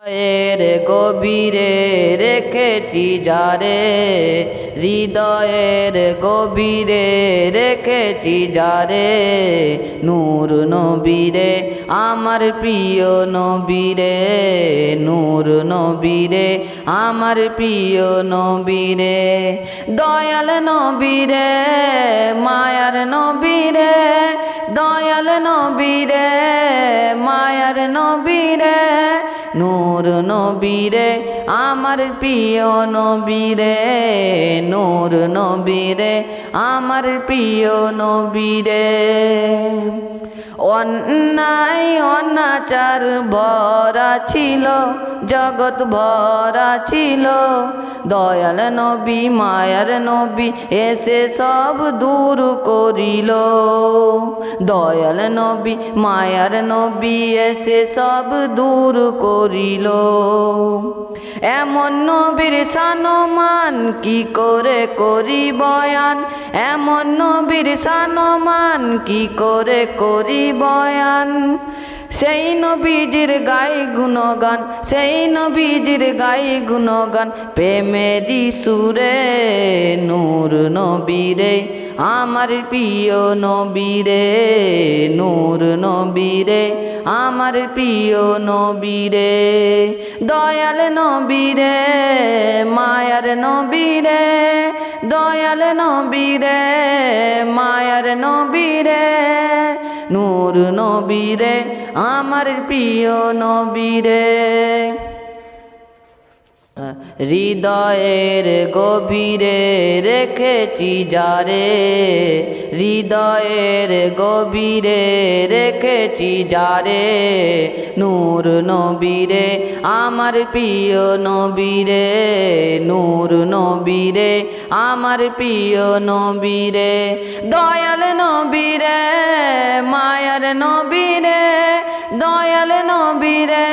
এর গভীরে রেখেছি যারে, হৃদয়ের গভীরে রেখেছি যারে, নূর নবীরে আমার প্রিয় নবীরে, নূর নবীরে আমার প্রিয় নবীরে, দয়াল নবীরে মায়ার নবীরে, দয়াল নবীরে মায়ার নবীরে, নূর নবীরে আমার প্রিয় নবীরে, নূর নবীরে আমার প্রিয় নবীরে। অন্যায় অনাচার ভরা ছিল, জগৎ ভরা ছিল, দয়াল নবী মায়ার নবী এসে সব দূর করিল, দয়াল নবী মায়ার নবী এসে সব দূর করিল। এমন নবীর সানমান কি করে করি বয়ান, এমন নবীর সানমান কি করে করি বয়ান, সেই নবীজির গাই গুণগান, সেই নবীজির গাই গুণগান প্রেমেরই সুরে, নূর নবীরে আমার প্রিয় নবীরে, নূর নবীরে আমার প্রিয় নবীরে, দয়াল নবীরে মায়ার নবীরে, দয়াল নবীরে মায়ার নবীরে, নূর নবীরে আমার প্রিয় নবীরে। হৃদয়ের গভীরে রেখেছি যারে, হৃদয়ের গভীরে রেখেছি যারে, নূর নবীরে আমার প্রিয় নবীরে, নূর নবীরে আমার প্রিয় নবীরে, দয়াল নবীরে মায়ার নবীরে, দয়াল নবীরে।